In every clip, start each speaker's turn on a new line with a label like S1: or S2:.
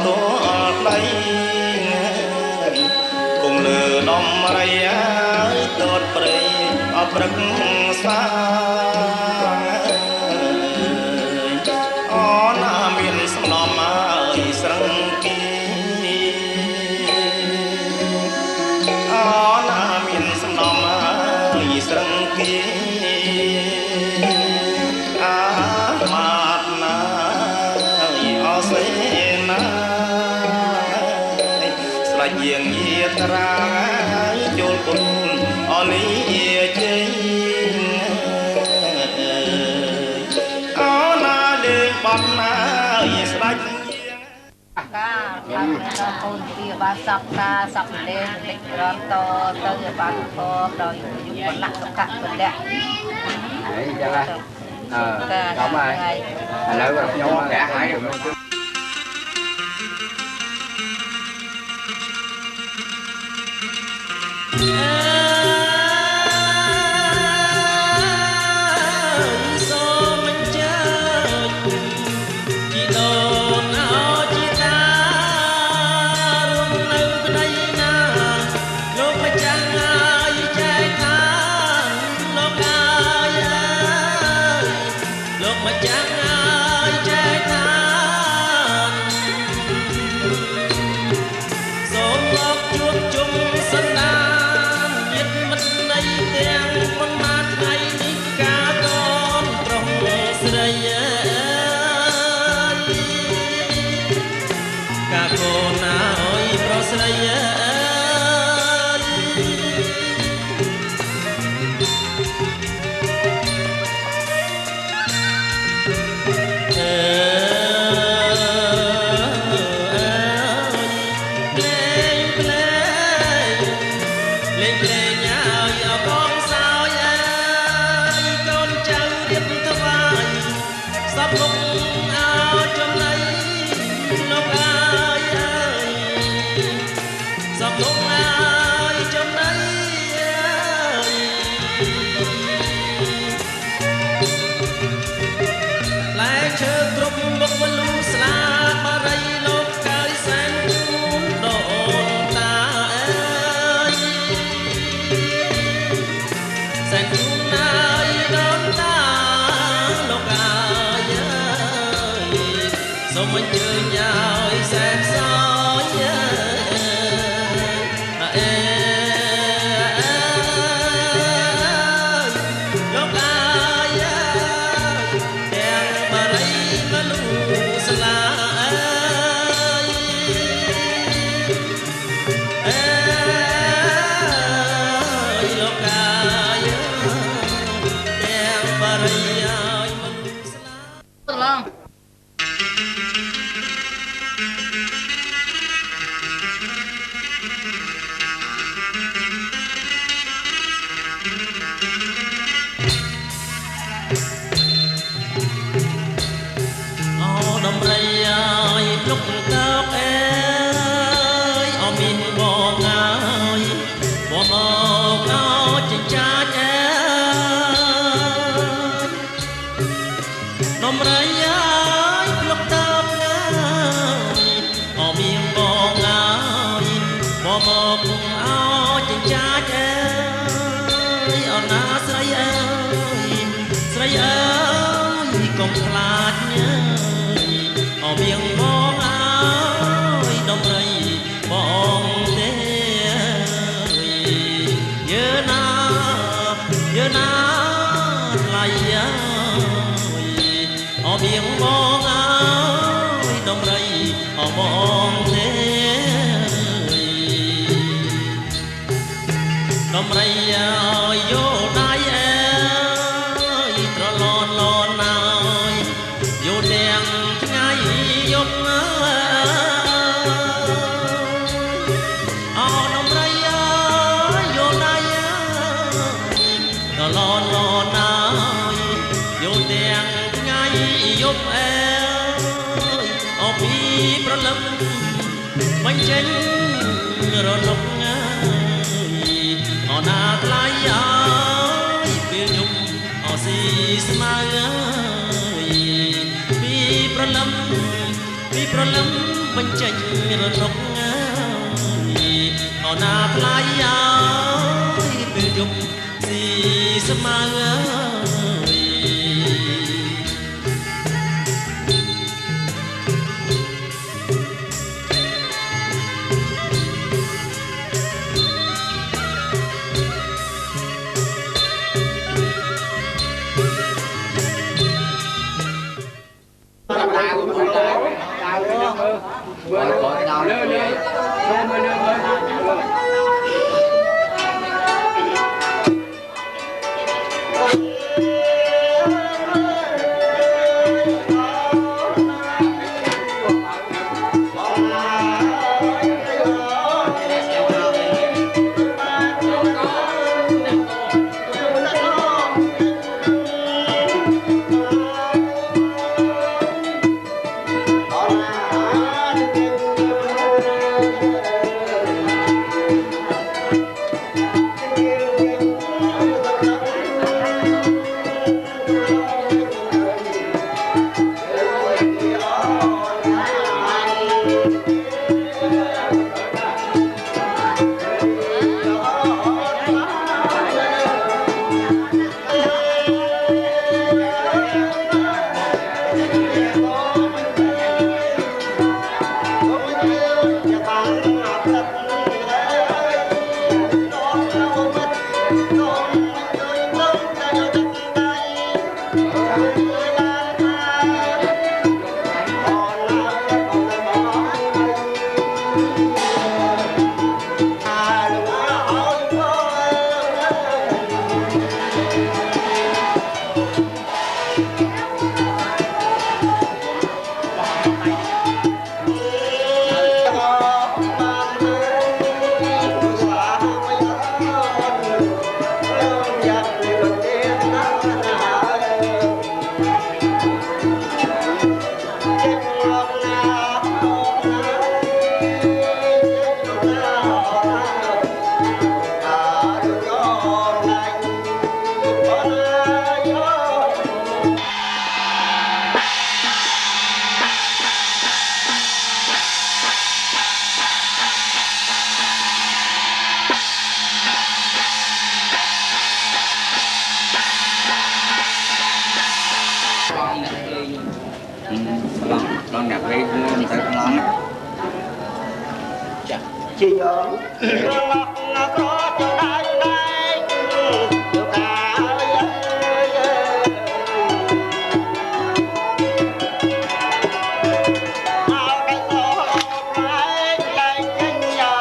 S1: ตัวใดคงเลือดอมไรตอดเปรย์เอาปรักษาอ๋อหน้าเมียนสนอมมาสรังกีอ๋อหน้าเมียนสนอมมาสรังกีอามาดนาเอาเสนาสลายเยียงเยียตราโยนบุญอลีเจเอาหน้าเดือบอลนาสลาย
S2: คนที่บ้านสับตาสับเล่นเล็กร้อนโตเตยบ้านโตเราอยู่บนหลักกักคนเดียว
S3: đấy chắc là đúng rồi lâu rồi nhau cả hai rồi
S4: ប្រលឹមបញ្ចេញរនុកអោណាថ្លៃឲ្យពេលយប់ស៊ីស្មៅ
S3: Con nhạc đi người ta không lắm
S1: chị nhớ ngọc có cho đây được cả Hãy subscribe cho kênh Ghiền Mì Gõ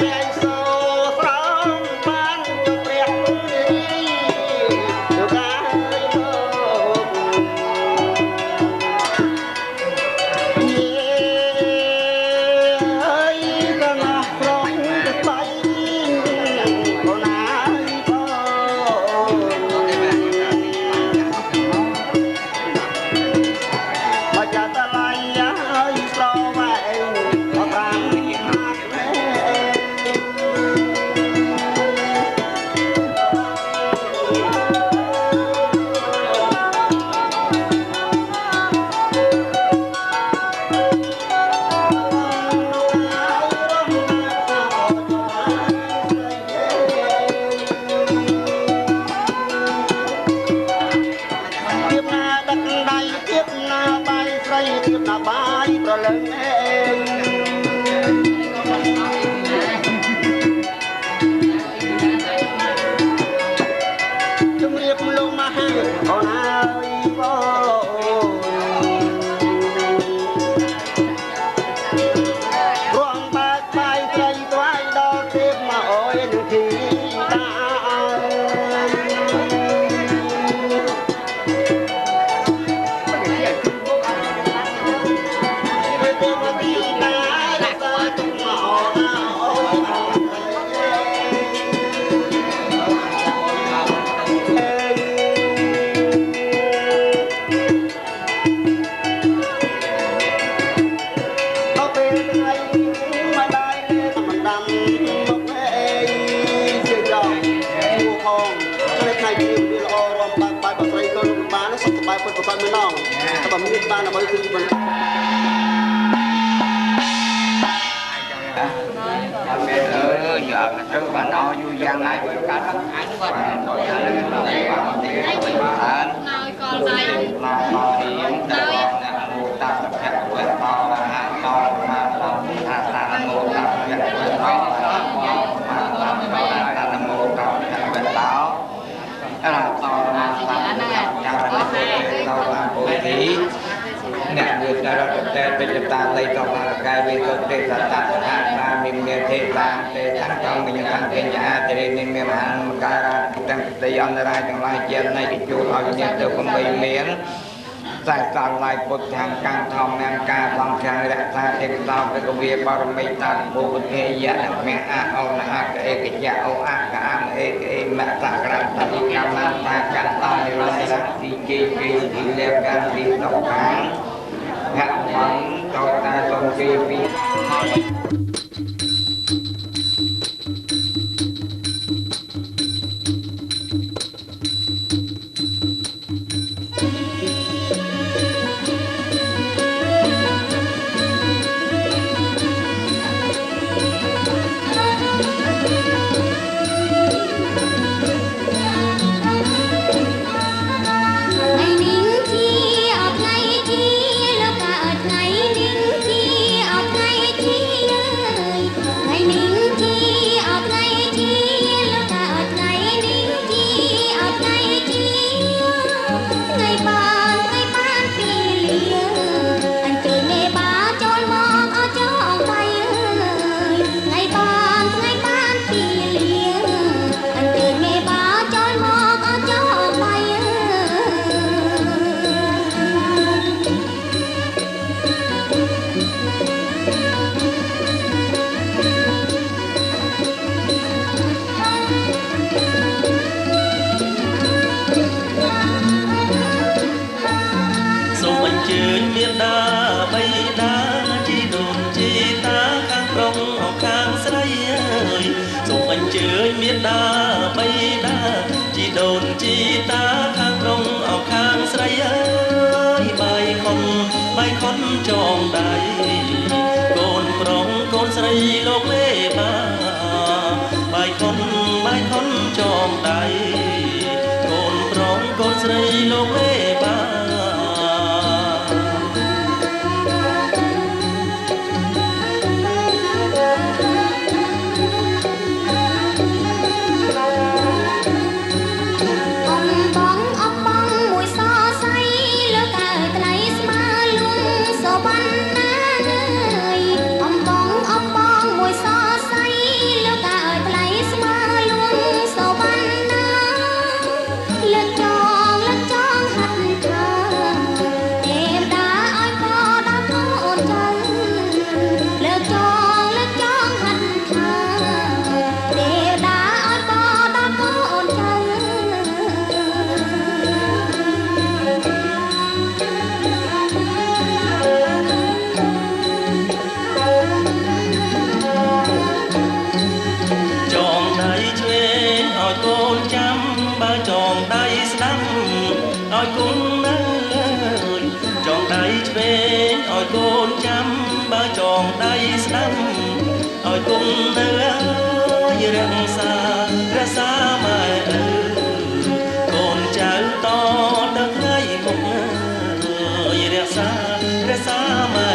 S1: để không bỏ lỡ
S5: បាយជាវាល្អរំបាយបាយបស្រីក៏បានសុខបាយពុតប្រកបមិនឡងតែបើមានបានដើម្បីគឺមិន
S3: giờ trước bà nói vui gian này với cả tất cả các bạn nói con dây nó hiện ta tập nhạc với to là hạ to mà ta ngô ta nhạc với to ta ngô ta nhạc với táo là to là thì nè người taเป็นตาเลยต่อมากายเป็นตัวเตตาตามีเมตตาเตทั้งต้องมีทั้งเป็นยาเตเรนิเมหันการตั้งแต่ย้อนได้ทั้งหลายเจียนในกิจจุเอาเนี่ยเติมไปเมียนใส่ตาลายปดทางการทองนางกาบางครั้งและตาเทตาเป็นกวีบารมีตาบุญเฮียแม่อาเอาหน้าเอกยาเอาอากาเอกแม่ตากระตันกำลังตากันตาในลายสักทีจีที่เรียกกันที่ตกค้างหักหวังต่อตาตนกีปีจองใดโกนปรองโกนใส่โลกเล่มาใบคนจองใดโกนปรองโกนใส่โลกเล่มาโกนจำบ่จองได้สนำเอากุมเนื้อรักษาไม่โกนเจ้าต่อตั้งให้คงรักษาไม่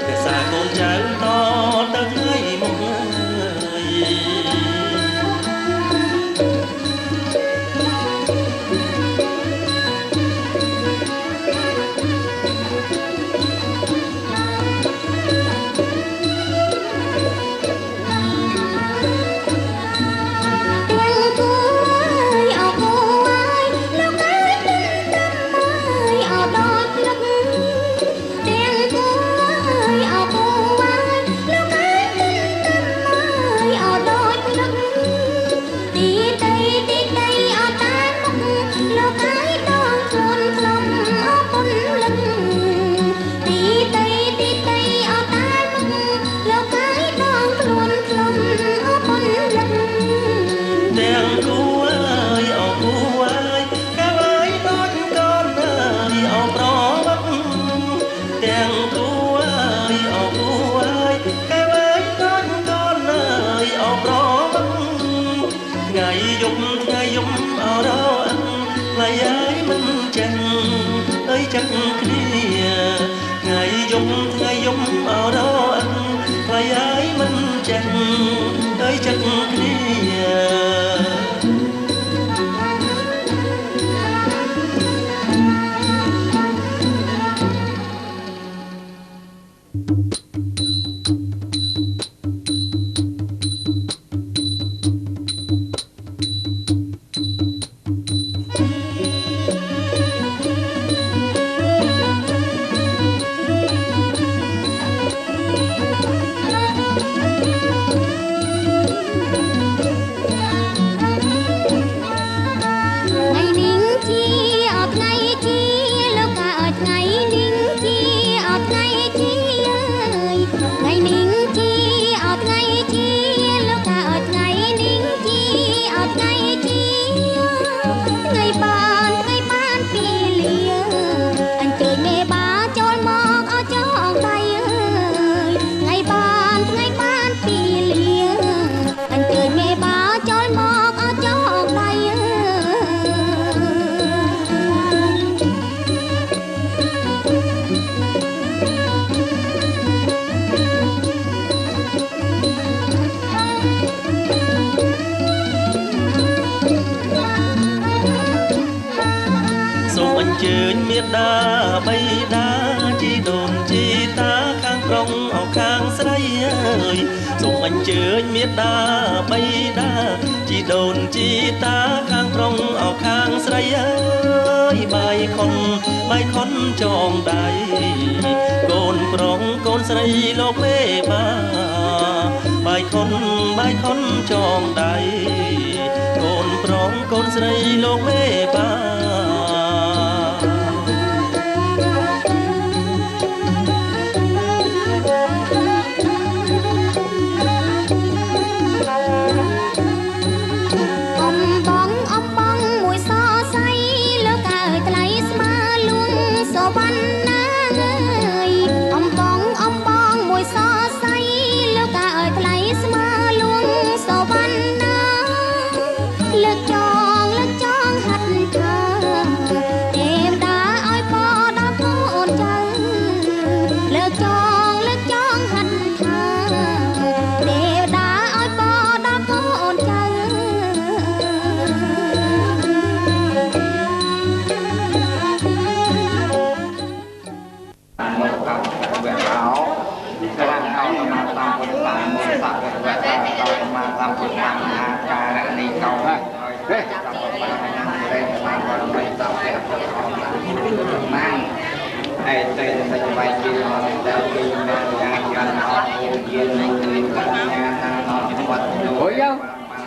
S3: รักษาโกนเจ้าต่อตั้งให้มง
S5: เ
S4: ថ្ងៃយប់អរអិនខ្លៃហើយមិនចេះអើយចិត្តគ្នាថ្ងៃយប់អរអិនខ្លៃហើយមិនចេះអើយចិត្តគ្នាមេដាបៃតាជីដូនជីតាខាងប្រុងអោខាងស្រីអើយសូមអញ្ជើញមេដាបៃតាជីដូនជីតាខាងប្រុងអោខាងស្រីអើយបាយខុនចងដៃកូនប្រុងកូនស្រីលោកមេបាបាយខុនចងដៃកូនប្រុងកូនស្រីលោកមេបា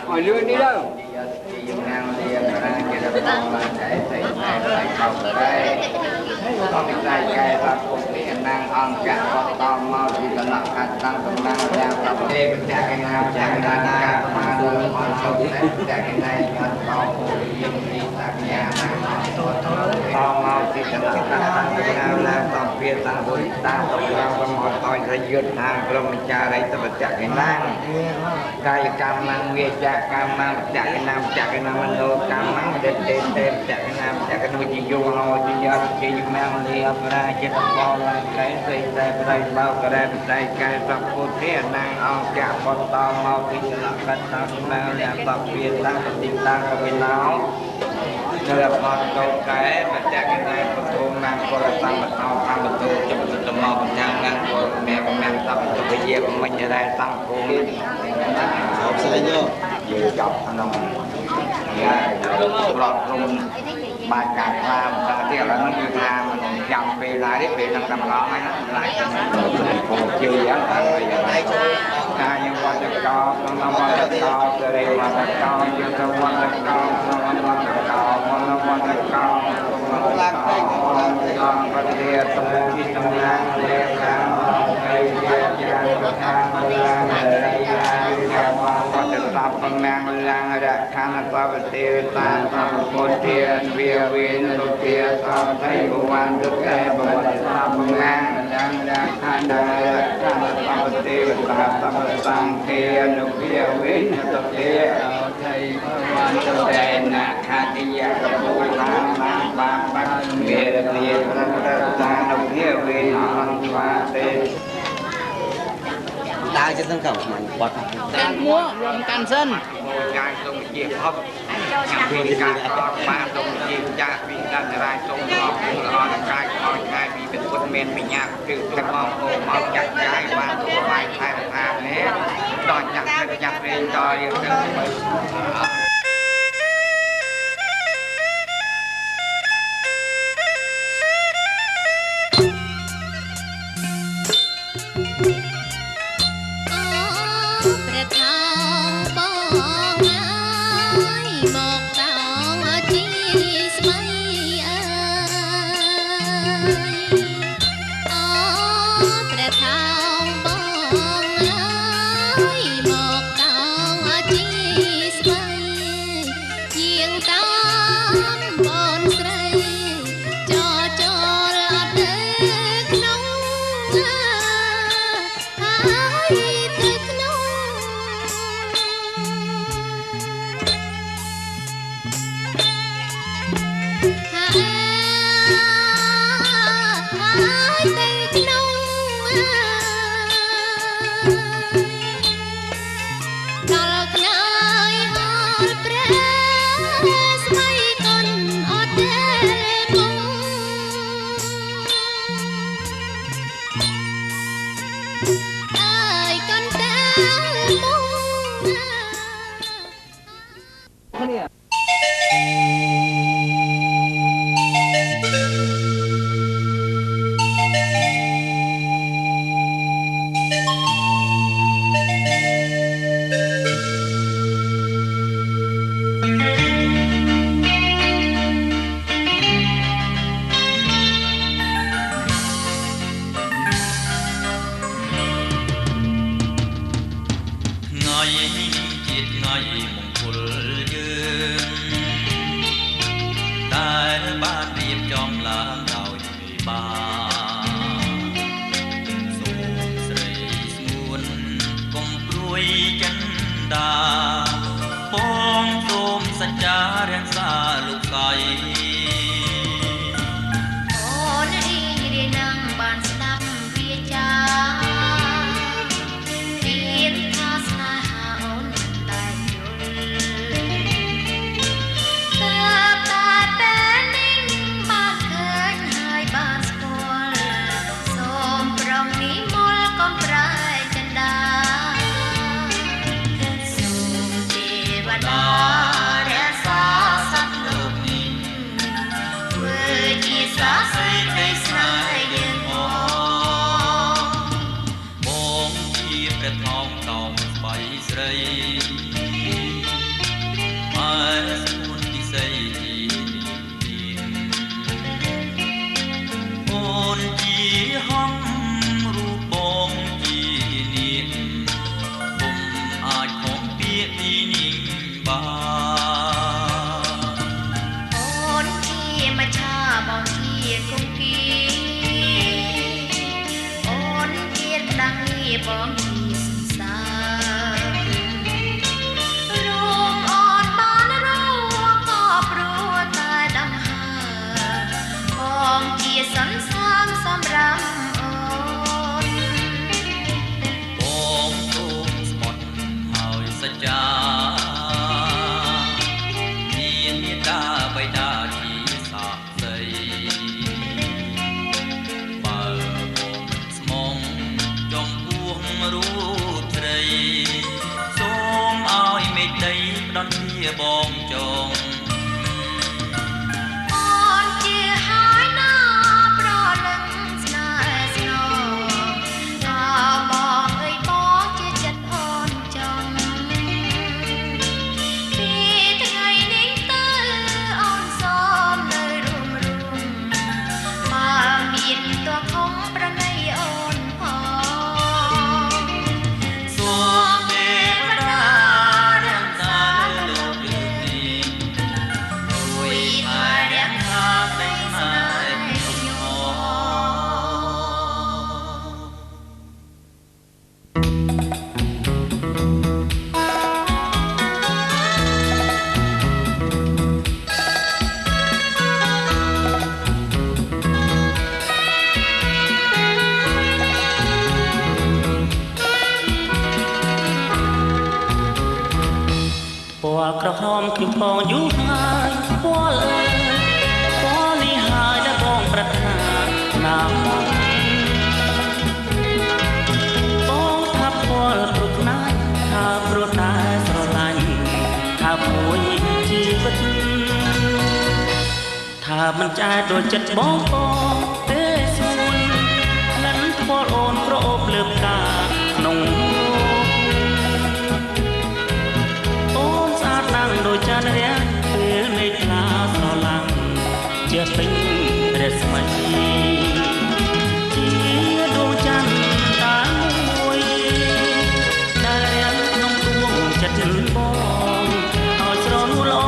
S3: Hồi lươn đi đâu? Con bị tay cây và cũng bị năng on cả con tôm mau thì là lặng hạt tăng công năng ra tập đêm chạy cái nào chạy cái nào mà đường họ sâu chạy cái này nhận có yên đi tại nhà tôm mau thì là lặng hạt tăng công năng ra tập viên tăng với ta tập ra và mọi tội ra duyệt hàng rồi mình cha đây tập chạy cái năng cái cam năng nghe cha cam năng chạy cái nào mình lô cam năng đến đêm chạy cái nào chạy cái nuôi chỉ vô hồi chỉ giờ chỉ dùng mang đi ở đây chỉ tập bò lại cái gì đây bao cái cái tập cô thế năng ông cả con to mau thì là cái tập mà là tập viên tăng tập tim tăng tập viên não nên là con câu cái mà chạy cái này con thôn mang con là tăng bật tàu tăng bật tàu cho bật tàu màu bật nhang ngang con mẹ con mang tập tàu bây giờ của mình ở đây tăng cô học sẽ vô vừa chọc anh ông lọt luôn bài cạc làm thì là nó như tha mà chậm về lại đấy về thằng tầm đó hay lại còn chơi á bây giờ này ta như quan được co nó quan được co từ đây quan được co như nó quan được co nó quan được co nó quan được co con vật địa tâm khi tâm lang lệ lang cây địa giang thang lang lệ lang con được tập con mang lang ra khang qua vật địa tan tam côn địa viên lục địa tam thấy bộ quan được cái bộ vật tập con mang lang ra khang qua vật địa tam tam sang kia lục địa viên lục địa thầy Việt Việt ta đồng nghĩa về văn hóa thế
S5: đa cho dân khẩu mình bọt
S2: Can mua rộn can dân
S3: ngồi ngang trong chiếc hấp nhằm vìการมาตรงยิงจากวิญญาณรายตรงรอบรอดกายคอยกายมีเป็นคนเมนมีญาติคือกันมองโอ้มาจักย้ายมาตัวไปไทยทางนี้ตอนจักจะจักเรียนต่อเรียนเรื่อง
S4: ក្រហមខ្ញុំផងយូរហើយពណ៌នេះហើយដែលបងប្រាថ្នាណាស់បងថាពណ៌គ្រប់ណាស់ថាព្រោះតែស្រឡាញ់ថាមួយជីវិតថាមិនចាយដូចចិត្តបងទេសួនក្លិនពណ៌អូនប្រអូបលើផ្កាក្នុងដូចចានរាពេលនៃខ្លាស្រឡាំងជាពេញរស្មីជាដួងច័ន្ទតាមួយដែលរាំងក្នុងដួងចិត្តបងឲ្យស្រនួលល្អ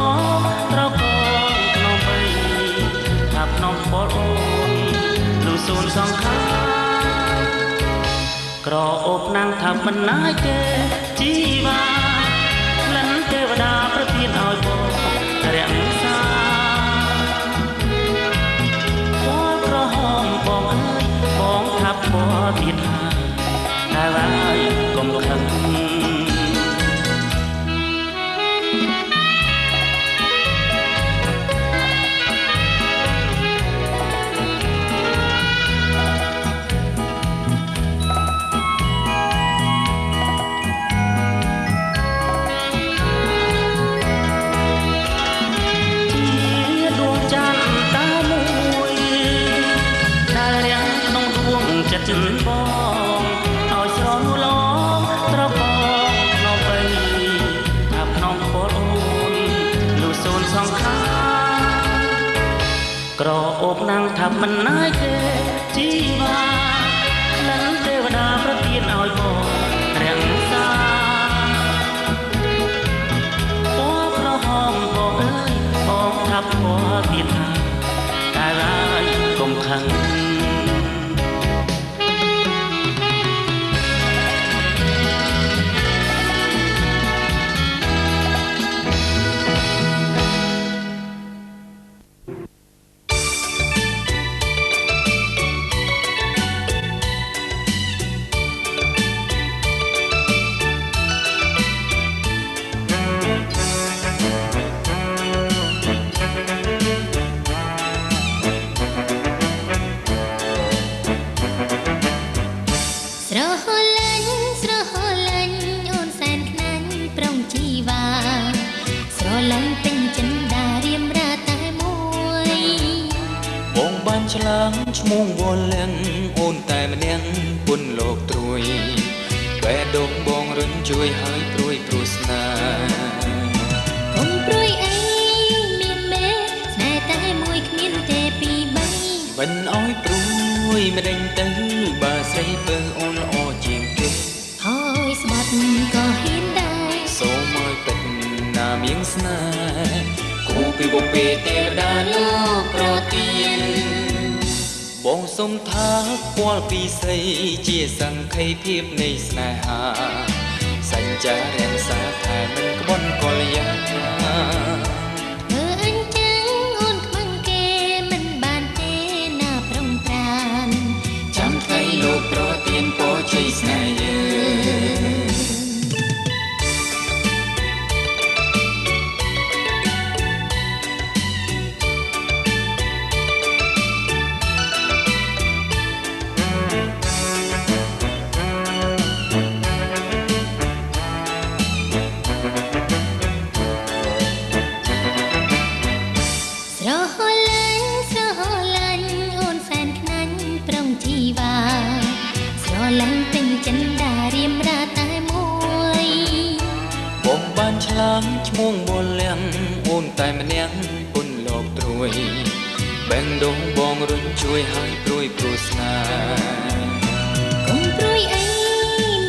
S4: ត្រកក្នុងបីថាក្នុងបលអូនលូសូនសង្ខារក្រអូបណាំងថាមិនណាយទេជីវ៉ាទេវតាប្រទានឲ្យបងរក្សាពណ៌ក្រហមបងអើយបងថាពណ៌ទៀតហើយតែហើយកុំខឹងចិត្តបងឲ្យស្រនួលល្អត្រកក្នុងបីថាក្នុងពណ៌អូនលូសូនសង្ខារក្រអូបណាំងថាមិនណាយទេជីវ៉ាក្លិនទេវតាប្រទានឲ្យបងរក្សាពណ៌ក្រហមបងអើយបងថាពណ៌ទៀតហើយតែហើយកុំខឹងឆ្លាងឈ្មោះវល់លៀងអូនតែម្នាក់ពុនលោកត្រួយបែដងបងរុញជួយឲ្យព្រួយព្រោះស្នេហ៍កុំព្រួយអីមានមេស្នេហ៍តែមួយគ្មានទេពីរបីមិនអោយព្រួយមិនដេញទៅបើស្រីពើអូនល្អជាងគេហើយស្បាត់ក៏ហ៊ានដែរសូមឲ្យពេញណាមៀងស្នេហ៍គូពីបុព្វេទេវតាលោកប្រទានបងសុំថាពណ៌ពីស្រីជាសង្ខេភាពនៃស្នេហាសញ្ចាររក្សាថែមិនក្បន់កលយាធ្វើអញ្ចឹងអូនខ្មាំងគេមិនបានទេណាប្រុងប្រានចាំថ្ងៃលោកប្រទានពរជ័យស្នេហ៍យើងឆ្លាងឈ្មោះវល់លៀងអូនតែម្នាក់ពុនលោកត្រួយបែងដងបងរុញជួយឲ្យព្រួយព្រោះស្នេហ៍កុំព្រួយអី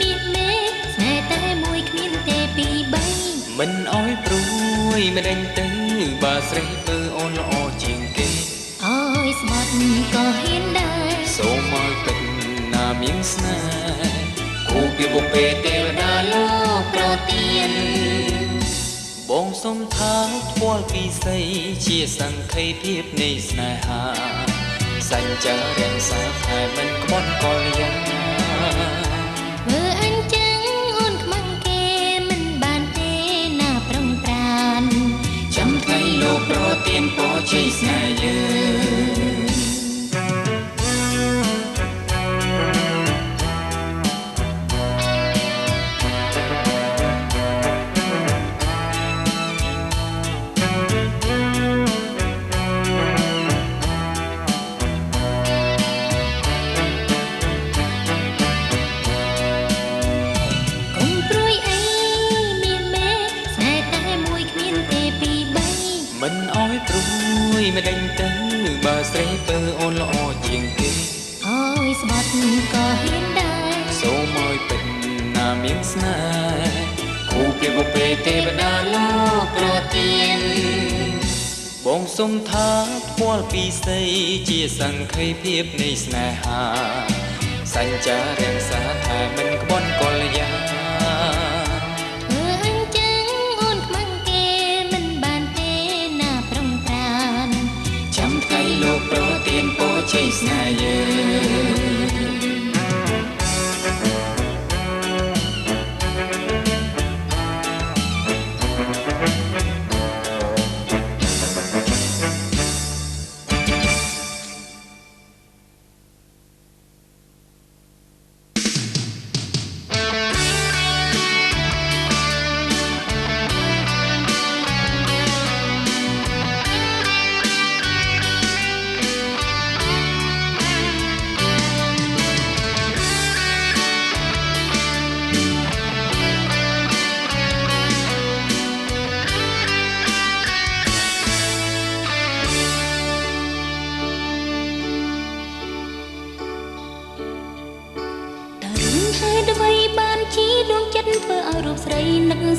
S4: មានមេស្នេហ៍តែមួយគ្មានទេពីរបីមិនអោយព្រួយមិនដេញទៅបើស្រីពើអូនល្អជាងគេអើយស្បាត់ក៏ហ៊ានដែរសូមឲ្យពេញណាមៀងស្នេហ៍គូពីបុព្វេទេវតាលោកប្រទានបងសុំថាថ្វាល់ពីស្រីជាសង្ខេភាពនៃស្នេហាសញ្ចាររក្សាថែមិនក្បន់កលយាធ្វើអញ្ចឹងអូនខ្មាំងគេមិនបានទេណាប្រុងប្រា
S6: មិនអោយព្រួយមិនដេញទៅបើស្រីពើអូនល្អជាងគេ
S7: អើយស្បាត់ក៏ហ៊ានដែរ
S6: សូមអើយពេញណាមានស្នេហ៍គូពីបុព្វេទេវតាលោកប្រទានបងសុំថាផ្ពាល់ពីស្ដីជាសង្ខេភាពនៃស្នេហាសញ្ចារាំងសាថាមិនក្បន់កលយា
S7: ធ្វើអញ្ចឹងអូនខ្មាំងគេមិនបានទេណាប្រំប្រាន
S6: ចាំថ្ងៃលោកប្រទានពរជ័យស្នេហ៍យើង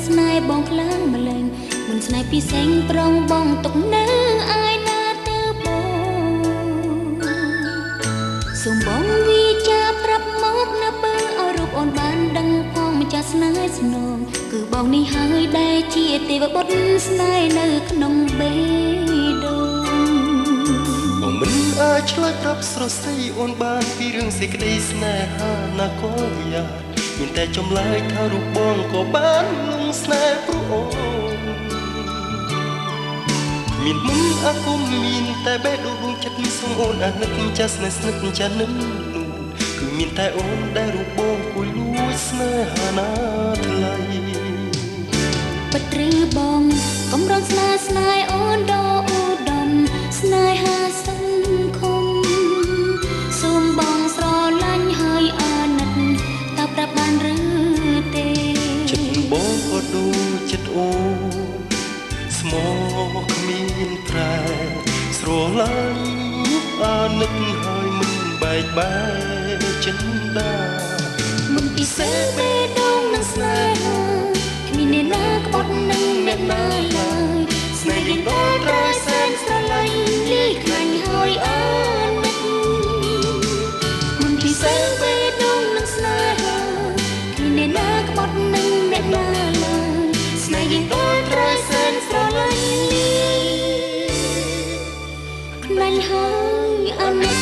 S7: ស្នេហ៍បងខ្លាំងម្លេងមិនស្នេហ៍ពីសេងប្រងបងទុកនៅអាយណាទៅបងសូមបងវិចាប្រាប់មកនៅពើឲ្យរូបអូនបានដឹងផងម្ចាស់ស្នេហ៍ស្នងគឺបងនេះហើយដែលជាទេវបុត្រស្នេហ៍នៅក្នុងបេះដូង
S4: បងមិនអាចឆ្លើយប្រាប់ស្រស័យអូនបានពីរឿងសេចក្តីស្នេហាណាក៏យ៉ាងមានតែចម្លើយថារូបបងក៏បានលងស្នេហ៍ព្រោះអូនមានមិនអាគមមានតែបេះដូងចិត្តសូមអូនអាណិតចាស់ស្នេហ៍ស្និទ្ធចាស់នឹងគឺមានតែអូនដែលរូបបងគួយលួចស្នេហាណាថ្លៃ
S7: បត្រឺបងកំរងស្នេហ៍អូនដ៏ឧត្តមស្នេហាសង្គមសូមបងស្រឡាញ់ហើយអាណិតតើប្រាប់បានឬទេ
S4: ចិត្តបងក៏ដូចចិត្តអូនស្មោះគ្មានប្រែស្រឡាញ់អាណិតហើយមិនបែកបែកចិនដា
S7: មិនពិសេសបេះដូងនឹងស្នេហាគ្មានអ្នកណាក្បត់នឹងអ្នកណាឡើយស្នេហ៍យើងក៏ត្រូវសែនស្រឡាញ់លីខ្លាញ់ហើយអាណិតមិនពិសេសបេះដូងនឹងស្នេហាគ្មានអ្នកណាក្បត់នឹងអ្នកណាឡើយស្នេហ៍យើងក៏ត្រូវសែនស្រឡាញ់លីខ្លាញ់ហើយអាណិត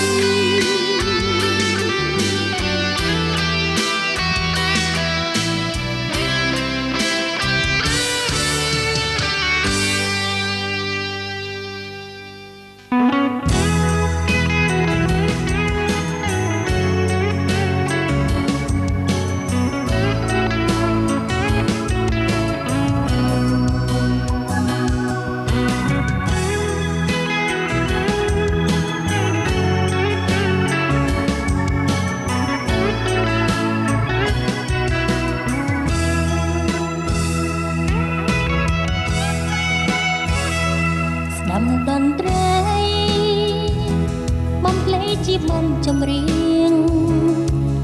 S7: ចម្រៀង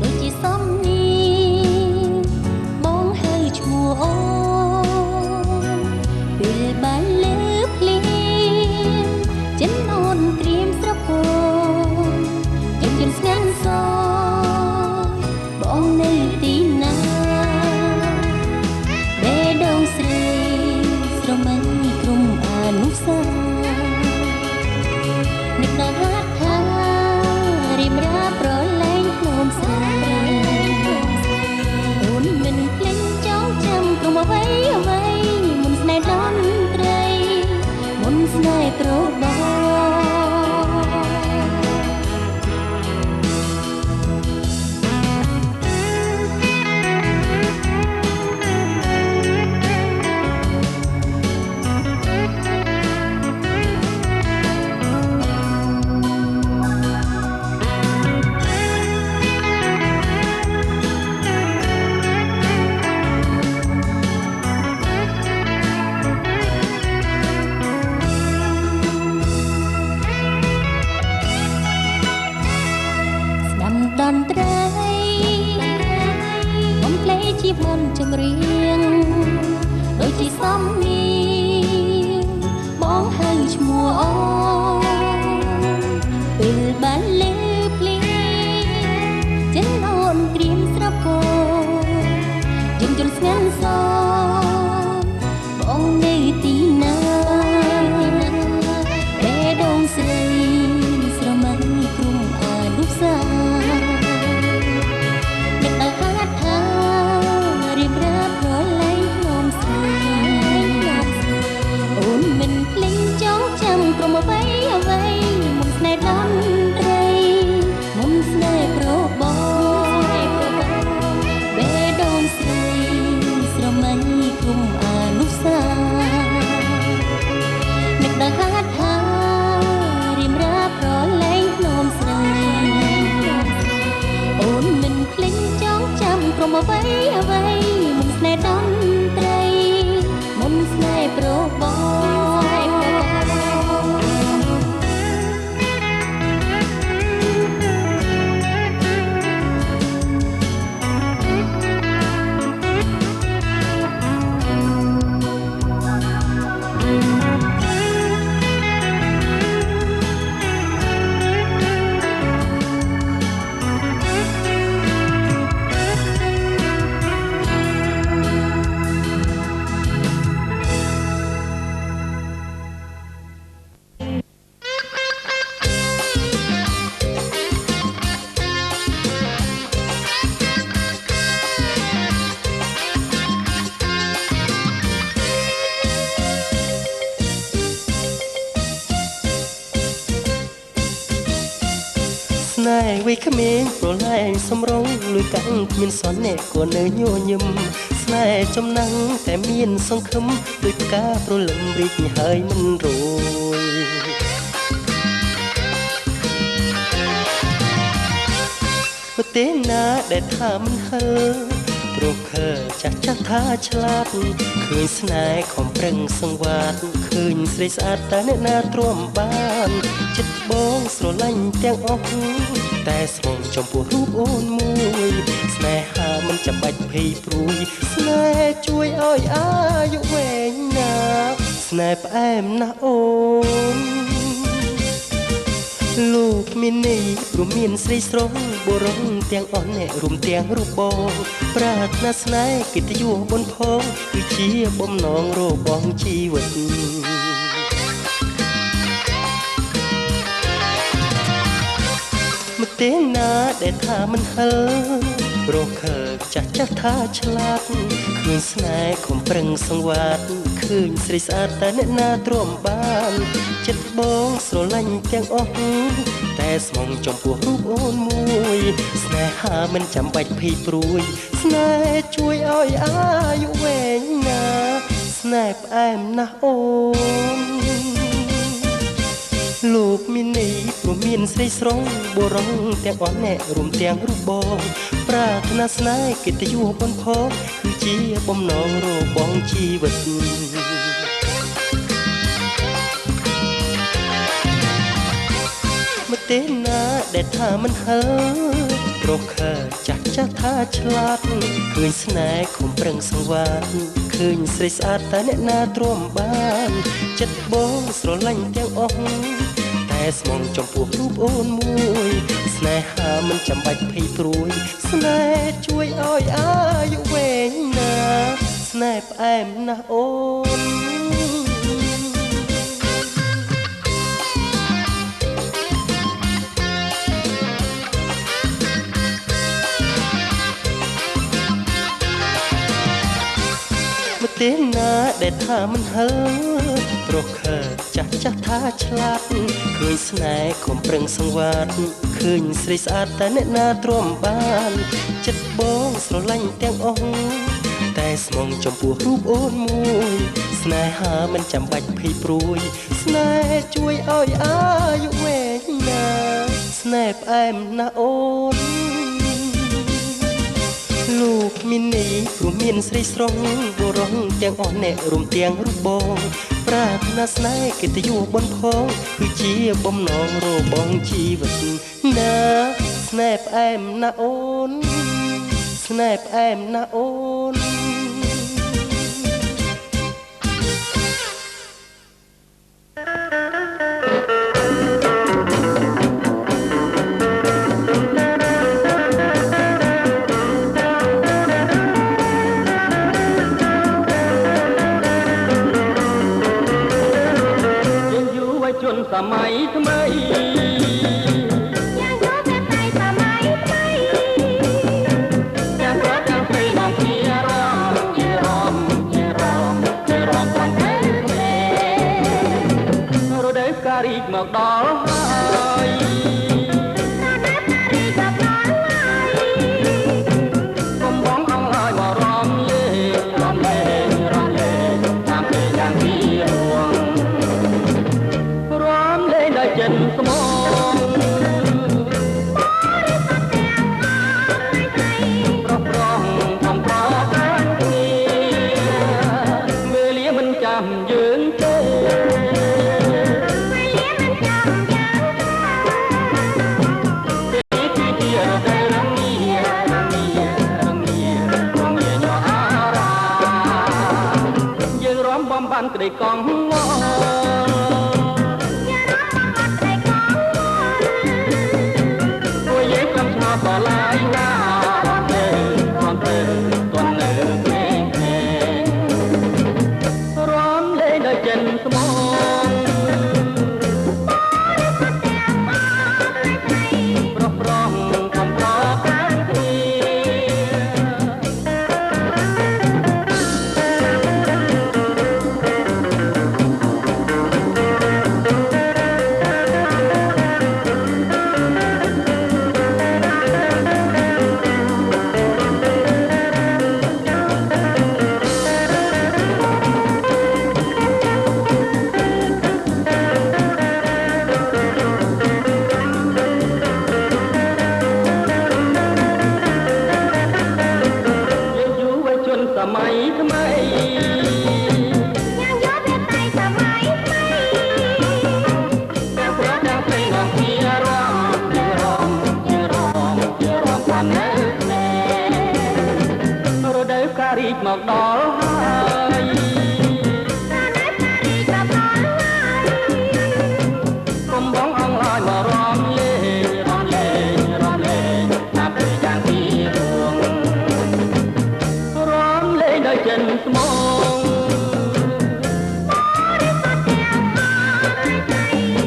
S7: ដូចជាសំនៀងបងហៅឈ្មោះអូនពេលបានលើភ្លៀងចិនអូនត្រៀមស្រពោនចិនស្ងាត់សបងនៅទីណាបេះដូងស្រីស្រមៃក្រុមអនុសានឹកដល់ហាត់ថារៀបរាប់ប្រឡែងភ្នំស្រីអូនមិនភ្លេចចងចាំក្រុមអ្វីអ្វីមុនស្នេហ៍តន្ត្រីមុនស្នេហ៍ប្របង មន្តចម្រៀងដូចជាសំនៀងបងហៅឈ្មោះអូពេលបានលើភ្លេងចិនអូនត្រៀមស្រពោយើងជន់ស្ងាត់សបងនៅទីណាបេះដូងស្រីស្រមៃក្រុមអនុសាអ្នកដែលហាត់ថារៀបរាប់រលែងខ្ញុំស្រីអូនមិនភ្លេចចងចាំក្រុមអ្វីអ្វីមុនស្នេហ៍ដំត្រីមុនស្នេហ៍ប្របងបេះដូងស្រីស្រមៃក្រុមអនុសាអ្នកដែលហាត់ថារៀបរាប់រលែងខ្ញុំស្រីអូនមិនភ្លេចចងចាំក្រុមអ្វីអ្វីមុនស្នេហ៍ដំត្រីមុនស្នេហ៍ប្របង
S4: ស្នេហ៍វ័យក្មេងប្រឡែងសំរងលួយកាំងគ្មានសន់អ្នកក៏នៅញញឹមស្នេហ៍ចំណាំងតែមានសង្ឃឹមដូចផ្កាប្រលឹមរីកហើយមិនរយប្រទេសណាដែលថាមិនហិលព្រោះខើចាស់ចាស់ថាឆ្លាតឃើញស្នេហ៍ខំប្រឹងសង្វាតឃើញស្រីស្អាតតែអ្នកណាទ្រាំបានចិត្តបងស្រឡាញ់ទាំងអស់តែស្មងចំពោះរូបអូនមួយស្នេហាមិនចាំបាច់ភ័យព្រួយស្នេហ៍ជួយឲ្យអាយុវែងណាស់ស្នេហ៍ផ្អែមណាស់អូនលោកមានន័យព្រមមានស្រីស្រងបុរសទាំងអស់អ្នករួមទាំងរូបបងប្រាថ្នាស្នេហ៍កិត្តិយសបុណ្យផងគឺជាបំណងរបស់ជីវិតមកទេណាដែលថាមិនហិលព្រោះខើចាស់ចាស់ថាឆ្លាតឃើញស្នេហ៍ខំប្រឹងសង្វាតឃើញស្រីស្អាតតែអ្នកណាទ្រាំបានចិត្តបងស្រឡាញ់ទាំងអស់តែស្មងចំពោះរូបអូនមួយស្នេហាមិនចាំបាច់ភ័យព្រួយស្នេហ៍ជួយឲ្យអាយុវែងណាស់ស្នេហ៍ផ្អែមណាស់អូនលោកមានន័យព្រមមានស្រីស្រងបុរសទាំងអស់អ្នករួមទាំងរូបបងប្រាថ្នាស្នេហ៍កិត្តិយសបុណ្យផងគឺជាបំណងរបស់ជីវិតមកទេណាដែលថាមិនហិលព្រោះខើចាស់ចាស់ថាឆ្លាតឃើញស្នេហ៍ខំប្រឹងសង្វាតឃើញស្រីស្អាតតែអ្នកណាទ្រាំបានចិត្តបងស្រឡាញ់ទាំងអស់តែស្មងចំពោះរូបអូនមួយស្នេហាមិនចាំបាច់ភ័យព្រួយស្នេហ៍ជួយឲ្យអាយុវែងណាស់ស្នេហ៍ផ្អែមណាស់អូនមកទេណាដែលថាមិនហិលព្រោះខើចាស់ចាស់ថាឆ្លាតឃើញស្នេហ៍ខំប្រឹងសង្វាតឃើញស្រីស្អាតតែអ្នកណាទ្រាំបានចិត្តបងស្រឡាញ់ទាំងអស់តែស្មងចំពោះរូបអូនមួយស្នេហាមិនចាំបាច់ភ័យព្រួយស្នេហ៍ជួយឲ្យអាយុវែងណាស់ស្នេហ៍ផ្អែមណាស់អូនលោកមានន័យព្រមមានស្រីស្រងបុរសទាំងអស់អ្នករួមទាំងរូបបងប្រាថ្នាស្នេហ៍កិត្តិយសបុណ្យផងគឺជាបំណងរបស់ជីវិតណាស្នេហ៍ផ្អែមណាស់អូនស្នេហ៍ផ្អែមណាស់អូន
S3: សម័យថ្មី
S7: យ៉ាងយកបែបថ្មីសម័យថ្មី
S3: យ៉ាងប្រត់យ៉ាងស្រីមកជារំជារំជារំជារំតាមទៅទេរដូវការីកមកដល់ហើយស្មងប្រប្រងកំប្រកាន់គ្នាវេលាមិនចាំយើងទេវេលាមិនចាំយើងទេពេលទីរដូវរងារងារងារងាញអារាយើងរាំបំបានក្តីកង់ងក៏ឡាយណារំទៅរំទៅទន់នៅពេកពេករំលេងដល់ចិនស្មងប្រប្រងកំប្រកាន់គ្នាសម័យថ្មីយ៉ាងយកបែបថ្មីសម័យថ្មីយ៉ាងប្រត់យ៉ាងស្រីមកជារំជារំជារំជារំបាននៅទេរដូវការីកមកដល់ហើយកំបងអងឡាយមករំលេងរំលេងរំលេងតាមពីយ៉ាងទីរួងចិនស្មង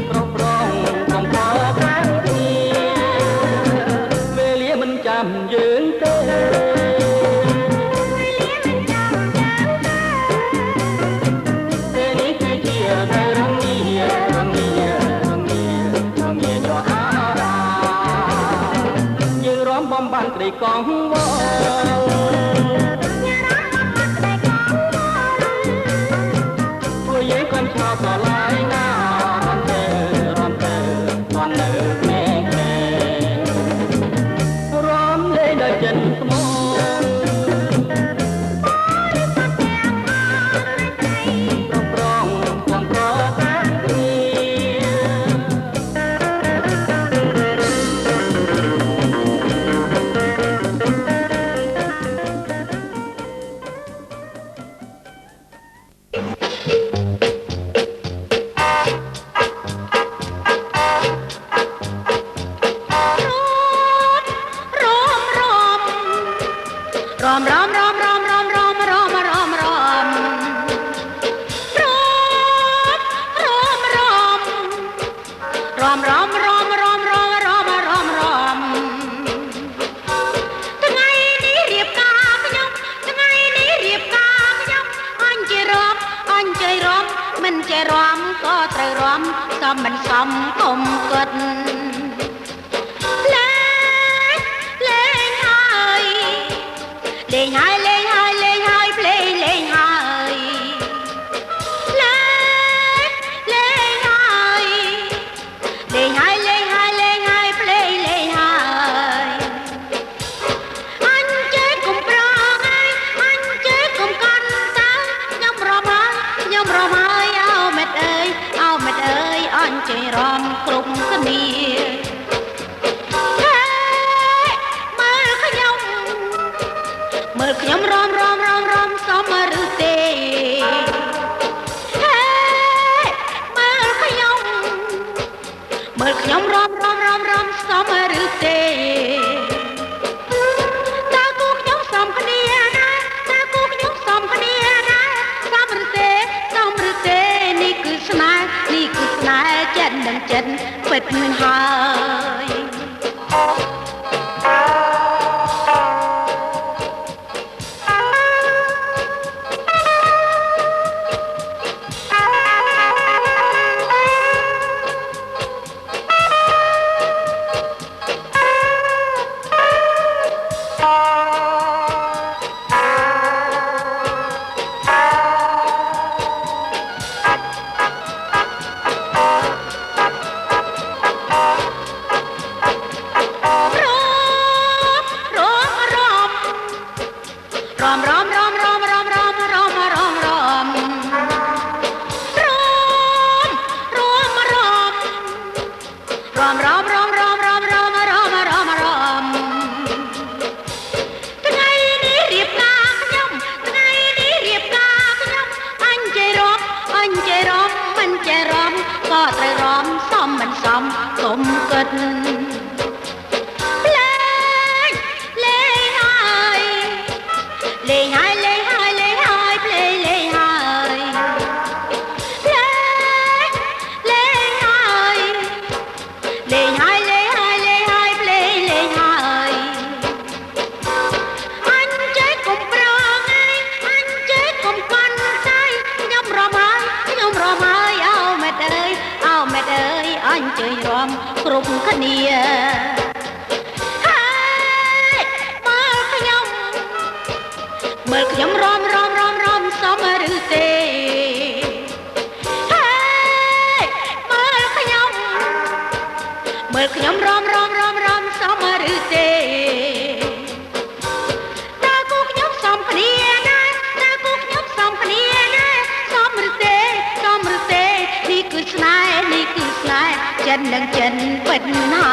S3: ប្រប្រងកំប្រកាន់គ្នាវេលាមិនចាំយើងទេវេលាមិនចាំយើងទេពេលនេះគឺជានៅរងារងារងារងាញអារាយើងរាំបំបានក្តីកង់វល់យើងកំឆោតក៏ឡាយណារំទៅរំទៅទន់នៅពេកពេករំលេងដល់ចិនស្មងប្រប្រងកំប្រកាន់គ្នាមិនចេះរំក៏ត្រូវរំសមមិនសមកុំគិតលេងលេងហើយលេងហើយលេងហើយលេងហើយភ្លេងលេងហើយលេងលេងហើយលេងហើយលេងហើយលេងហើយភ្លេងលេងហើយអញចេះកុំប្រងហើយអញចេះកុំកាន់តើខ្ញុំរំហើយខ្ញុំរំហើយអោមិត្តអើយអញចេះរំគ្រប់គ្នាមើលខ្ញុំរំសមឬទេមើលខ្ញុំរំសមឬទេតើគូខ្ញុំសមគ្នាណាតើគូខ្ញុំសមគ្នាណាសមឬទេនេះគឺស្នេហ៍ចិត្ត
S7: នឹងចិត្តពិតហើយគ្រប់គ្នាហើយមើលខ្ញុំរំសមឬទេហើយមើលខ្ញុំរំសមឬទេតើគូខ្ញុំសមគ្នាដែរតើគូខ្ញុំសមគ្នាដែរសមឬទេនេះគឺស្នេហ៍ចិននឹងចិនពិតណា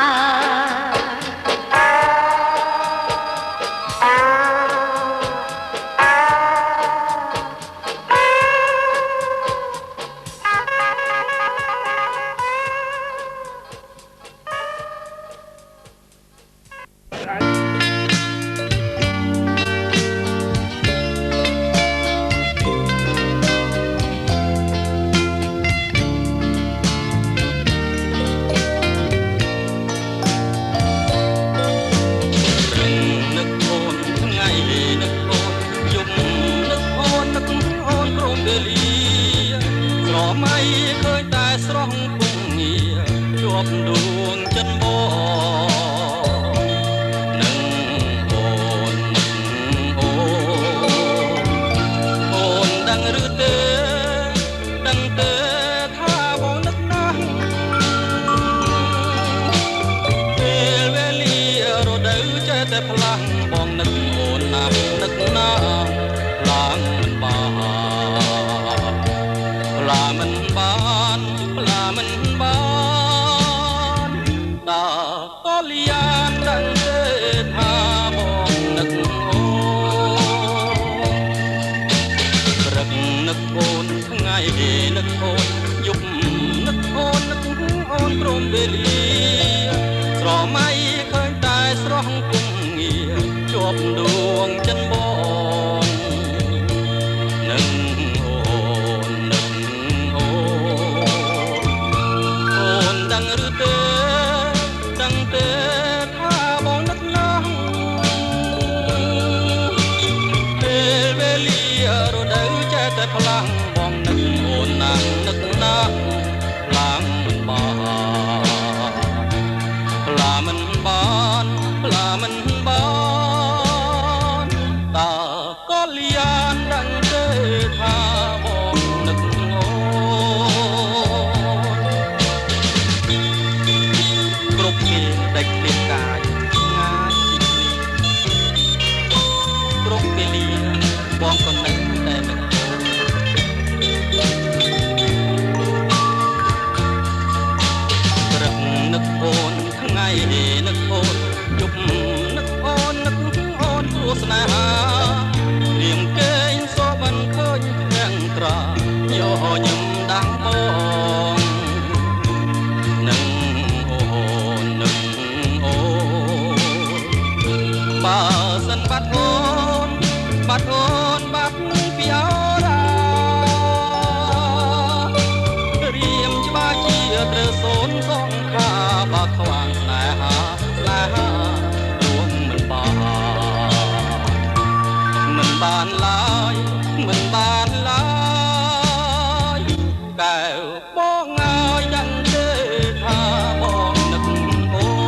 S7: ដឹងឬទេថា
S8: កែវបងឲ្យដឹងទេថាបងនឹកអូ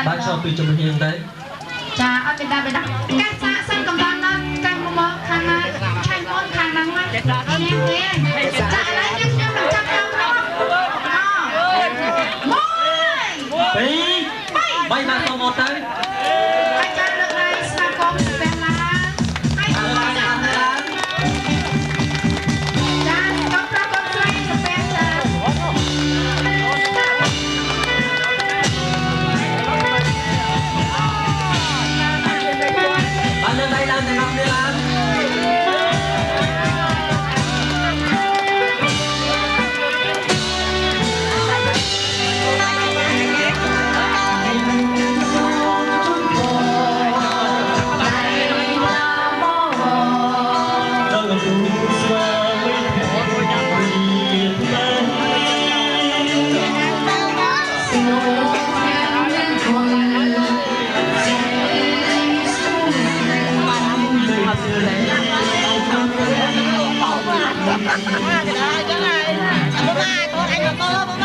S9: បានចូលពីជំនាញទៅចាអត់មានដែរកាសសាកសិនកំដរណាកាន់មកខាងណាឆៃមុនខាងហ្នឹងណាចាឥឡូវខ្ញុំនឹងចាប់តាមមកពី3បានទៅមកទៅអាចារ្យលើកឡើងស្នាកុំពេលឡាហើយអរចាកុំប្រកបស្រីទៅពេលចាបានលើកដៃឡើងទាំងអស់គ្នាឡើង
S7: Hãy subscribe cho kênh Ghiền Mì Gõ để không bỏ lỡ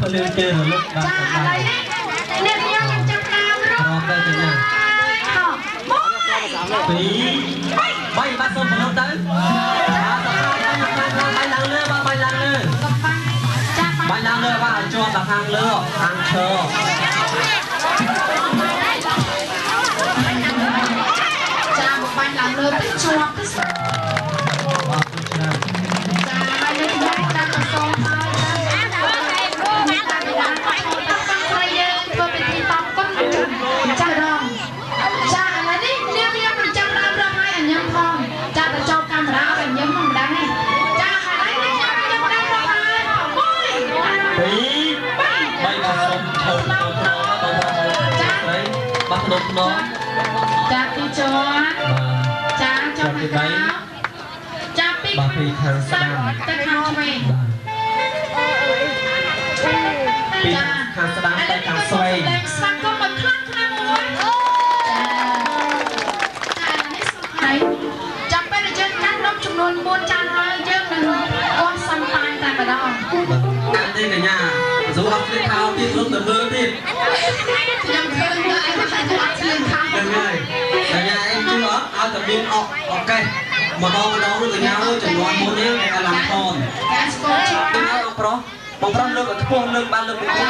S10: ពលឿនគេរលឹកបាទ
S9: ចាឥឡូវនេះអ្នកខ្ញុំនឹងចាប់តាមរក
S10: ទៅទៅញ៉ាំ 2 3បាទសូមប្រឡប់ទៅបាយឡើងលើបាទបាយឡើងលើបាយឡើងលើបាទឲ្យជាប់ដល់ខាងលើខាងឈើ
S9: ចាមកបាញ់ឡើងលើទៅជាប់ទៅចាហើយនេះខ្ញុំដាក់ទៅសូមហើយធ្វើពិធីតបគុណចារងចាឥឡូវនេះខ្ញុំនឹងចាប់ដើមរងឲ្យអញ្ញឹមផងចាទៅចូលកាមេរ៉ាឲ្យអញ្ញឹមមិនដឹងទេចាហើយនេះខ្ញុំដាក់រងហើយ1 2 3បាទសូមឈើទៅចាបាទក្នុងក្នុងចាពីជាប់ចាចូលមកក្រៅចាប់ពីបាទពីខាងស្ដាំទៅខាងឆ្វេងពីខាងស្ដាំទៅខាងស្វែងស្វាគមន៍មកខ្លាំងមួយចានេះសុខហើយចាប់ពេលយើងកាន់រំចំនួន4ចានហើយយើងនឹងអនសំតានតែម្ដង
S10: អានទេកញ្ញាសូមអត់ឃើញខោទៀតរត់ទៅមើលទៀត
S9: ខ្ញុំឃើញនៅឯថាអត់ឃើញខោ
S10: ហ្នឹងហើយកញ្ញាឯងជឿអត់ឲ្យតែមានអកេះម្ដងនោះកញ្ញាអើយចំនួនមុននេះគេឡើងថន
S9: ការស្គាល់ជាប់
S10: បងប្រុសលើកឲ្យខ្ពស់លើកបានលើកពីមុ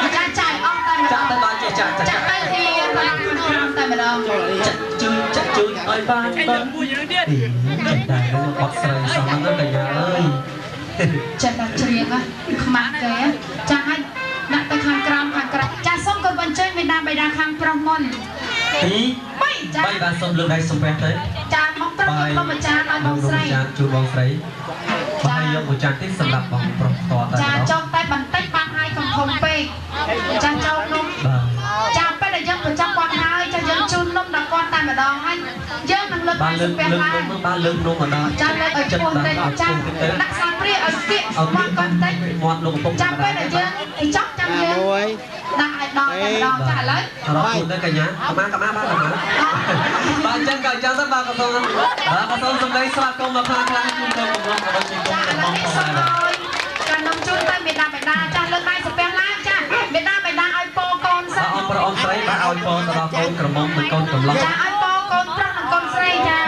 S10: ខ
S9: ចាចាយអស់តែម្ដង
S10: ចាទៅដល់ចេះចាទៅ
S9: ទៅទីបានក្នុងតែម្ដង
S10: ចាជួយឲ្យបានបងមួយយ៉ាងទៀតតែនឹងអត់ស្រីសំហ្នឹងកញ្ញាអើយ
S9: ចិត្តតែជ្រៀងខ្មាស់គេចាឲ្យដាក់ទៅខាងក្រោមចាសូមកូនបញ្ចេញមេដាបៃតាខាងប្រុសមុន
S10: 2 3បាទសូមលើកដៃសំពះទៅ
S9: ចាមកប្រុសខ្ញុំអាចារ្យឲ្យបងស្រី
S10: ជួយបងស្រីបាទយកមួយចានទៀតសម្រាប់បងប្រុសតតែ
S9: ចាចុះតែបន្តិចបានហើយកុំធំពេកចាចូលនំចាពេលដែលយើងបញ្ចប់គាត់ហើយចាយើងជូននំដល់គាត់តែម្ដងហើយយើងនឹងលើកដៃសំពះឡើង
S10: បាទលើកនំម្ដង
S9: ចាលើកឲ្យឈ្មោះតិចចាដាក់សាព្រាឲ្យស្ទាក់មកគាត់តិច
S10: មាត់លោកកំពុង
S9: ចាពេលដែលយើងចប់ចាំយើងដាក់ឲ្យដល់តែម្ដងចាឥឡូវ
S10: រកខ្លួនទៅកញ្ញាកម្មាបាទបាទអញ្ចឹងក៏អញ្ចឹងទៅបាទក៏សូមសម្ដីស្វាគមន៍មកខ្លាំងជូនទៅបងប្អូនក៏ដូចជាគុំទៅបងប្អូនដែរ
S9: ចានំជូនទៅមេដាបេដាចាលើកដៃសំពះឡើងចាមេដាបេដាឲ្យពរកូនសិន
S10: អរប្រុសអរស្រីបាទឲ្យពរទៅដល់កូនក្រមុំនិងកូនកំឡុង
S9: ចាឲ្យពរកូនប្រុសនិងកូនស្រីចា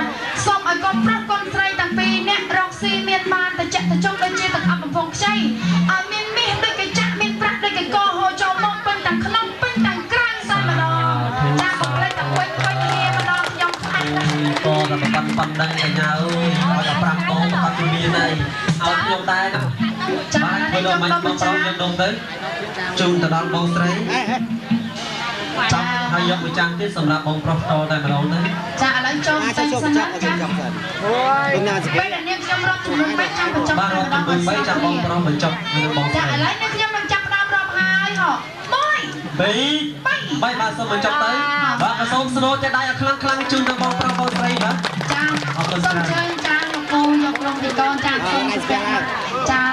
S9: សូមឲ្យកូនប្រុសកូនស្រីទាំងពីរអ្នករកស៊ីមានបានទៅចាក់ទៅចុងដូចជាទឹកអប់បំពង់ខ្ចីឲ្យមានមាសដូចកញ្ចាក់មានប្រាក់ដូចកកហូរចូលមកពេញទាំងក្នុងពេញទាំងក្រៅតែម្ដងចាបំលេចតែពេញគ្នាម្ដងខ្ញុំខ្លាចណាស់
S10: ពរតែប៉ុណ្ណឹងកញ្ញាអើយឲ្យតែ5កូនប្រកាសមានហើយឲ្យខ្ញុំដែរណា
S9: ចា
S10: ខ្ញុំមិនបងប្រុសខ្ញុំដងទៅជូនទៅដល់បងស្រីចាំហើយយកមួយចាំទៀតសម្រាប់បងប្រុសតតែម្ដងទៅ
S9: ចាឥឡូវចូលទៅសិនណាចាអូយពេលនេះខ្ញុំរកជំនុំ3ចាំបញ្ចប់
S10: បាទរកជំនុំ3ចាំបងប្រុសបញ្ចប់នឹងបងស្រី
S9: ចាឥឡូវនេះខ្ញុំនឹងចាប់ផ្ដើមរាប់ហើយហ៎
S10: 1 2 3បាទសូមបញ្ចប់ទៅបាទក៏សូមស្នូតែដៃឲ្យខ្លាំងជូនទៅបងប្រុសបងស្រីបាទ
S9: ចាអរគុណសូមអញ្ជើញចាលោកពូយកក្រុមពីកូនចាសូមស្វាគមន៍ចា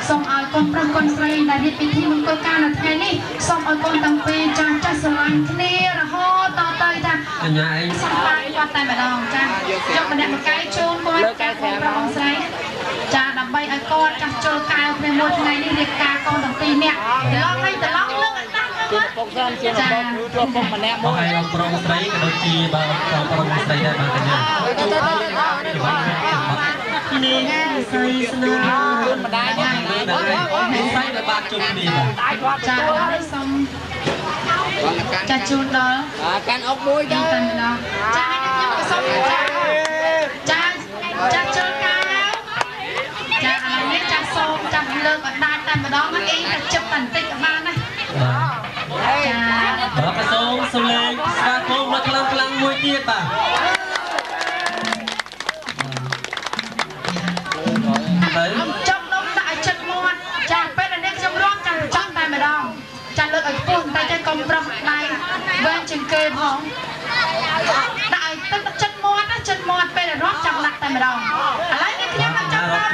S9: សូមឲ្យកូនប្រុសកូនស្រីដែលរៀបពិធីមង្គលការនៅថ្ងៃនេះសូមឲ្យកូនទាំងពីរចាស់ចាស់ស្រឡាញ់គ្នារហូតតទៅចា
S10: អញ្ញាឯង
S9: សំបានគាត់តែម្ដងចាយកម្នាក់មកកាយជូនគាត់ចាកូនប្រុសកូនស្រីចាដើម្បីឲ្យគាត់ចាស់ចូលកៅគ្នាមួយថ្ងៃនេះរៀបការកូនទាំងពីរនាក់ត្រឡប់ហើយត្រឡប់លើក
S11: ជាពុកសិនជាបងជួបពុកម្នាក់
S10: មួយហើយប្រុសស្រីក៏ដូចជាបើប្រុសស្រីដែរបាទកញ្ញានេះស្រីស្នា
S11: គុណម្ដាយណា
S10: នេះស្រីដែលបានជុំគ្នា
S9: ចាហើយសូមចាជូនដល់
S11: កាន់អុកមួយទៅ
S9: តែម្ដងចាខ្ញុំក៏សូមចាចូលកៅចាឥឡូវនេះចាសូមចាប់លើកអដាតតែម្ដងហ្នឹងអីតែជិបបន្តិចក៏បានដែរ
S10: ចាបាទក៏សូមសំឡេងស្វាគមន៍មកខ្លាំងមួយទៀតបាទ
S9: ទៅចុកនំដាក់ឲ្យចិត្តមាត់ចាពេលនេះខ្ញុំរំចាំតែម្ដងចាលើកឲ្យខ្ពស់តែចេះកុំប្រុសដៃវែងជាងគេផងដាក់ឲ្យទឹកចិត្តមាត់ណាចិត្តមាត់ពេលរំចាំដាក់តែម្ដងឥឡូវនេះខ្ញុំនឹងចាប់ដល់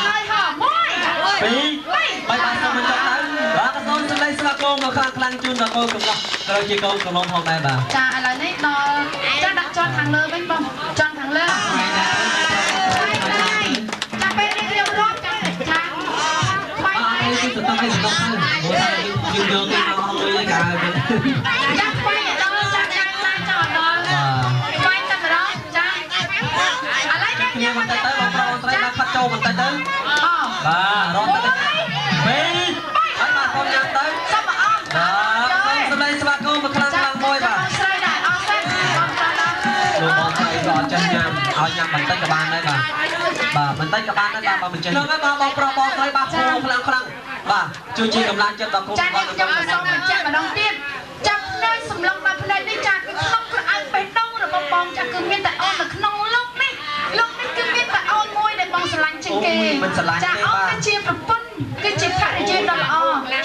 S9: ហើយហ៎1 2
S10: 3បាទសូមបញ្ចប់ឡើងបាទក៏សូមសំឡេងស្វាគមន៍មកខ្លាំងជូនដល់កូនកំឡុងក៏ជាកូនកំឡុងផងដែរបាទ
S9: ចាឥឡូវនេះដល់ចាដាក់ជាន់ខាងលើវិញបងជាន់ខាងលើចាពេលនេះខ្ញុំរំចាំខាងបាយ
S10: អត់ទេទៅ យើងយកគេមកអស់មួយឯកា
S9: ចាស់បាយដល់ចាស់ចាស់ឡាចោលដល់បាយតែម្ដងចាស់ឥឡូវខ្ញុំ
S10: បន្តិចទៅបងប្រុសស្រីមកខាត់ចូលបន្តិចទៅបាទរត់ទៅវិញហើយបាទកូនញ៉ាំទៅសុំអស់បាទសូមសម្លេងស្វាគមន៍មកខ្លាំងមួយបាទ
S9: ស្រីដែរអស់សិនបងប្រុសដល់
S10: លោកបងស្រីក៏អត់ចេះញ៉ាំឲ្យញ៉ាំបន្តិចក៏បានដែរបាទបន្តិចក៏បានដែរបាទបើមិនចេះហ្នឹងហើយបងប្រុសបងស្រីបាទខ្លាំងបាទជួយជាកម្លាំងចិត្តដល់គុំ
S9: បងខ្ញុំសូមបញ្ជាក់ម្ដងទៀតចាប់ផ្នែកសម្លឹងដល់ផ្នែកនេះចាស់គឺក្នុងក្រអៅបេះដូងរបស់បងចាស់គឺមានតែអូននៅក្នុងលោកនេះគឺមានតែអូនមួយដែលបងស្រឡាញ់ជាងគេចាអូនគឺជាប្រពន្ធគឺជាភរិយាដ៏ល្អ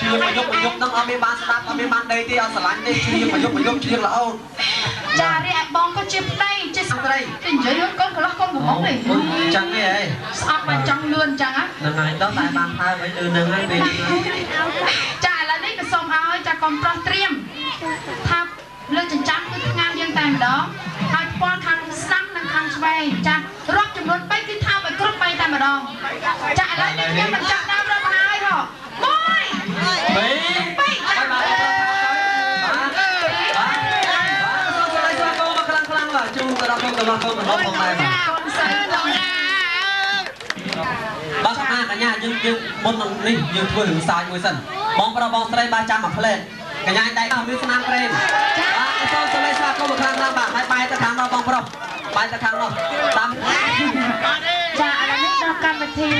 S10: ជាមកយកនឹងអត់មានបានស្ដាប់អត់មានបានដីទេអត់ស្រឡាញ់ទេជាមកយកជាល្អ
S9: ចារីឯបងក៏ជាប្តីជាស្រីគេនិយាយកូនកន្លោះកូនកំងនេះ
S10: ចឹងទេហី
S9: ស្អប់មកចង់លឿនចឹង
S10: ហ្នឹងហើយដល់តែបានហើយវិញលឿនហ្នឹងហើយពេល
S9: ចាឥឡូវនេះក៏សូមឲ្យចាកូនប្រុសត្រៀមថាលើចិញ្ចាំគឺថ្ងាំយើងតែម្ដងហើយផ្ពាល់ខាងស្ដាំនិងខាងឆ្វេងចារាប់ចំនួន3គឺថាឲ្យគ្រប់3តែម្ដងចាឥឡូវនេះខ្ញុំបញ្ជាក់ដើមរាប់ហើយហ៎1 2 3ចាំ
S10: បាទជូនទៅដល់កូនរបស់កូនរបស់ផងដែរបាទសម្រាប់កញ្ញាយើងមុននឹងនេះយើងធ្វើរឿងសើចមួយសិនបងប្រុសបងស្រីបាទចាំមកផ្លែកញ្ញាដៃដល់មានស្នាមប្រេមបាទសូមសម្លេងស្វាគមន៍មកខាងណាបាទហើយបាយទៅខាងនោះបងប្រុសបាយទៅខាងនោះតាម
S9: ចាឥឡូវនេះដល់កម្មវិធី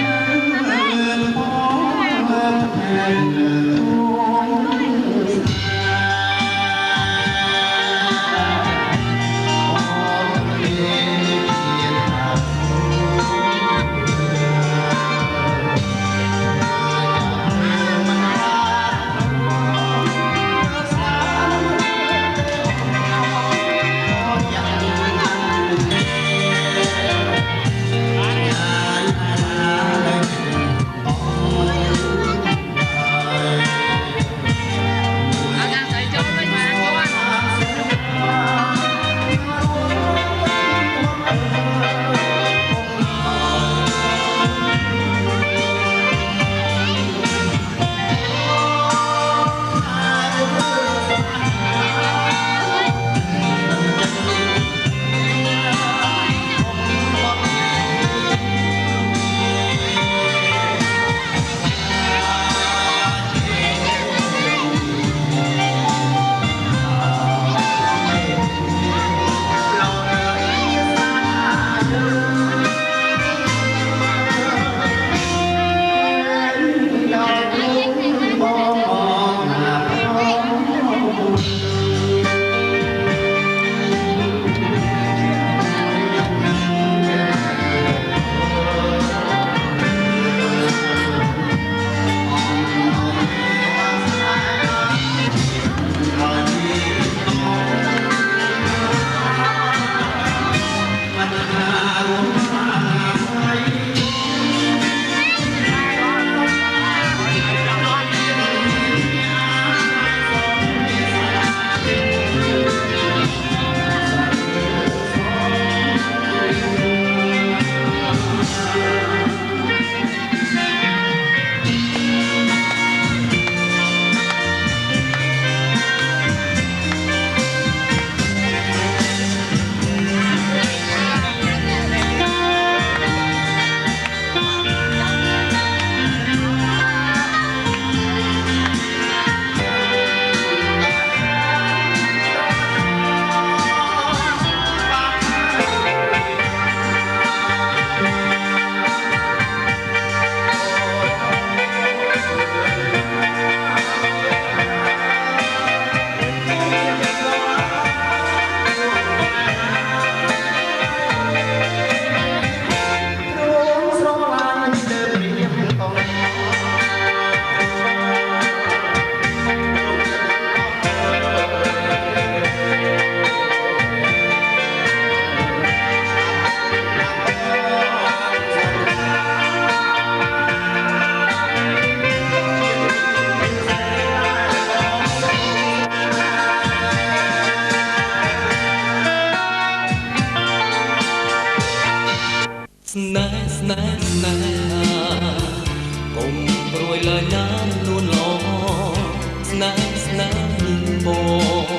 S6: ស្នេហ៍ស្នាមនាងបង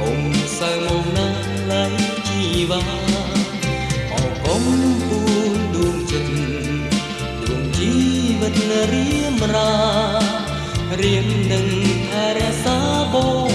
S6: កុំសើមកណាឡៃជីវ៉ាអរគុណពូនដួងចិត្តដួងជីវិតរៀមរារៀមនឹងថែរក្សាបង